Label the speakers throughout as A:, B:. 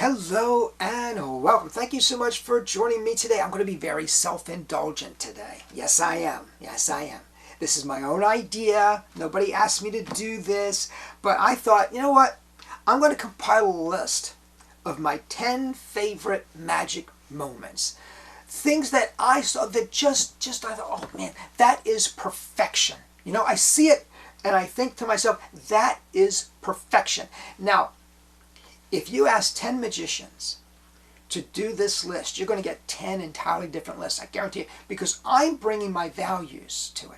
A: Hello and welcome. Thank you so much for joining me today. I'm going to be very self-indulgent today. Yes, I am. Yes, I am. This is my own idea. Nobody asked me to do this, but I thought, you know what? I'm going to compile a list of my 10 favorite magic moments. Things that I saw that just I thought, oh man, that is perfection. You know, I see it and I think to myself, that is perfection. Now, if you ask 10 magicians to do this list, you're going to get 10 entirely different lists, I guarantee you, because I'm bringing my values to it.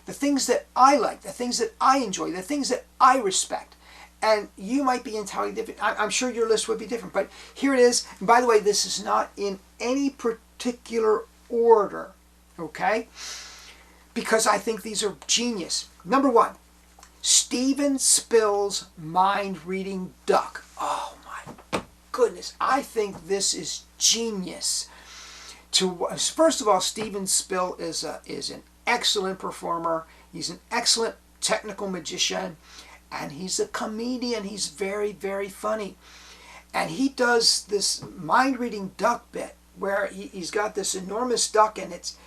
A: The things that I like, the things that I enjoy, the things that I respect. And you might be entirely different. I'm sure your list would be different, but here it is. And by the way, this is not in any particular order, okay? Because I think these are genius. Number 1. Steven Spill's mind-reading duck. Oh my goodness, I think this is genius. First of all, Steven Spill is an excellent performer. He's an excellent technical magician, and he's a comedian. He's very, very funny. And he does this mind-reading duck bit where he's got this enormous duck, and it's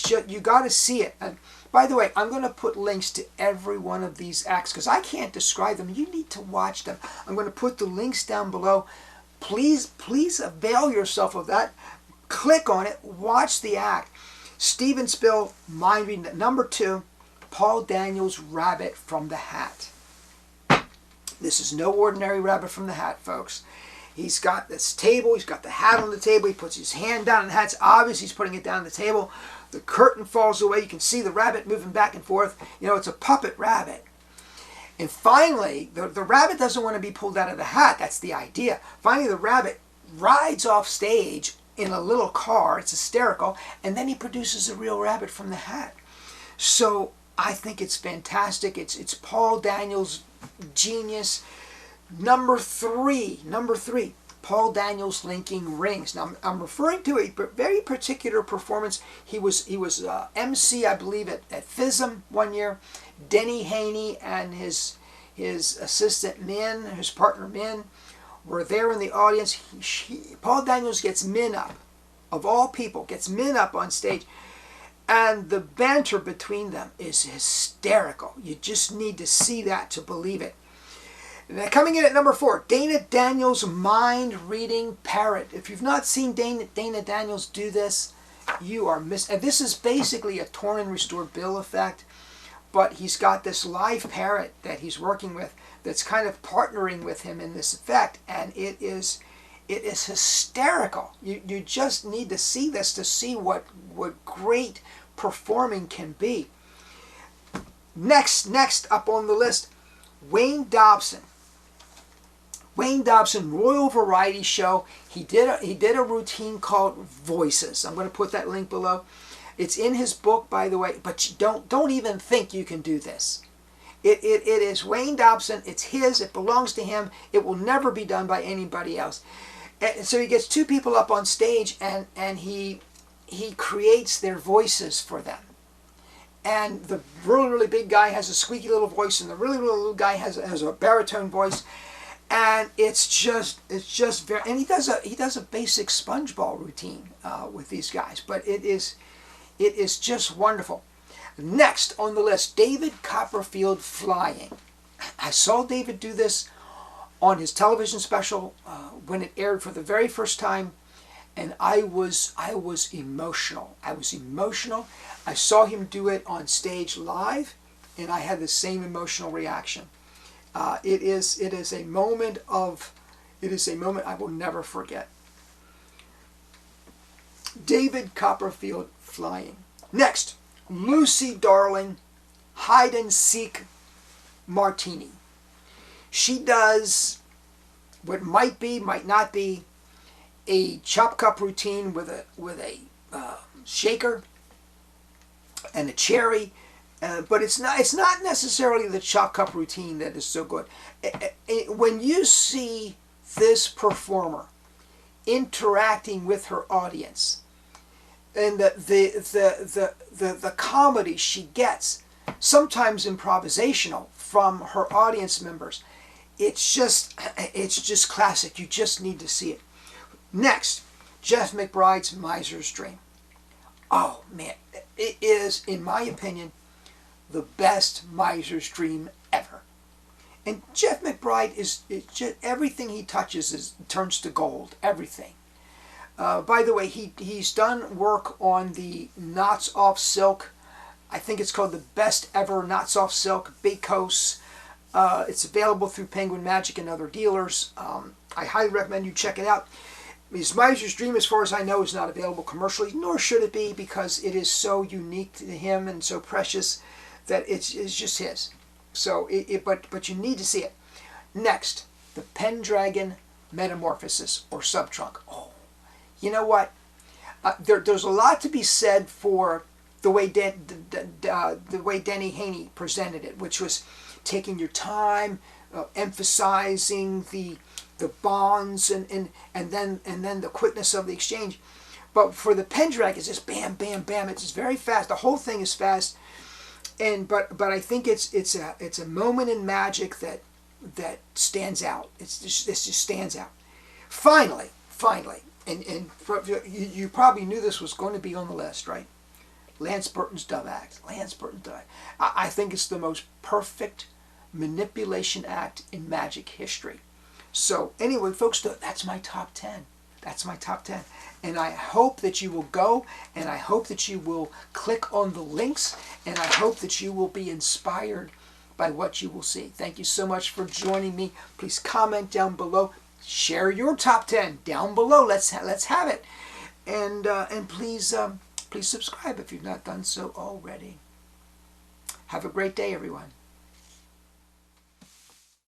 A: just, you got to see it. And by the way, I'm going to put links to every one of these acts because I can't describe them. You need to watch them. I'm going to put the links down below. Please avail yourself of that. Click on it. Watch the act. Steven Spill, mind reading. Number 2, Paul Daniels' Rabbit from the Hat. This is no ordinary rabbit from the hat, folks. He's got this table. He's got the hat on the table. He puts his hand down on the hat. It's obvious he's putting it down on the table. The curtain falls away. You can see the rabbit moving back and forth. You know, it's a puppet rabbit. And finally, the rabbit doesn't want to be pulled out of the hat. That's the idea. Finally, the rabbit rides off stage in a little car. It's hysterical. And then he produces a real rabbit from the hat. So I think it's fantastic. It's Paul Daniels' genius. Number three, Paul Daniels linking rings. Now I'm referring to a very particular performance. He was MC, I believe, at FISM one year. Denny Haney and his assistant Min, his partner Min, were there in the audience. Paul Daniels gets Min up, of all people, gets Min up on stage. And the banter between them is hysterical. You just need to see that to believe it. Now, coming in at number 4, Dana Daniels' mind-reading Parrot. If you've not seen Dana Daniels do this, you are missing. This is basically a torn and restored bill effect, but he's got this live parrot that he's working with that's kind of partnering with him in this effect, and it is hysterical. You just need to see this to see what great performing can be. Next up on the list, Wayne Dobson. Wayne Dobson, Royal Variety Show. He did a routine called Voices. I'm going to put that link below. It's in his book, by the way, but don't even think you can do this. It is Wayne Dobson. It's his. It belongs to him. It will never be done by anybody else. And so he gets 2 people up on stage, and he creates their voices for them. And the really, really big guy has a squeaky little voice, and the really, really little guy has a baritone voice. And it's just very, and he does a basic sponge ball routine with these guys, but it is just wonderful. Next on the list, David Copperfield flying. I saw David do this on his television special when it aired for the very first time, and I was emotional. I was emotional. I saw him do it on stage live, and I had the same emotional reaction. It is a moment I will never forget. David Copperfield flying. Next, Lucy Darling, hide and seek Martini. She does what might not be a chop cup routine with a shaker and a cherry. But it's not necessarily the chop cup routine that is so good. When you see this performer interacting with her audience, and the comedy she gets, sometimes improvisational from her audience members, it's just classic. You just need to see it. Next, Jeff McBride's Miser's Dream. Oh man, it is, in my opinion, the best Miser's Dream ever. And Jeff McBride is just, everything he touches turns to gold. Everything. By the way, he's done work on the Knots Off Silk. I think it's called the Best Ever Knots Off Silk Bakos. It's available through Penguin Magic and other dealers. I highly recommend you check it out. His Miser's Dream, as far as I know, is not available commercially, nor should it be, because it is so unique to him and so precious that it's just his. So, but you need to see it. Next, the Pendragon Metamorphosis or Subtrunk. Oh, you know what? There's a lot to be said for the way the way Denny Haney presented it, which was taking your time, emphasizing the bonds and then the quickness of the exchange. But for the Pendragon, it's just bam, bam, bam. It's just very fast. The whole thing is fast. But I think it's a moment in Magic that stands out. It just stands out. Finally, and you probably knew this was going to be on the list, right? Lance Burton's Dove Act. Lance Burton's Dove Act. I think it's the most perfect manipulation act in Magic history. So anyway, folks, that's my top 10. That's my top 10. And I hope that you will go, and I hope that you will click on the links, and I hope that you will be inspired by what you will see. Thank you so much for joining me. Please comment down below. Share your top 10 down below. Let's have it. And please subscribe if you've not done so already. Have a great day, everyone.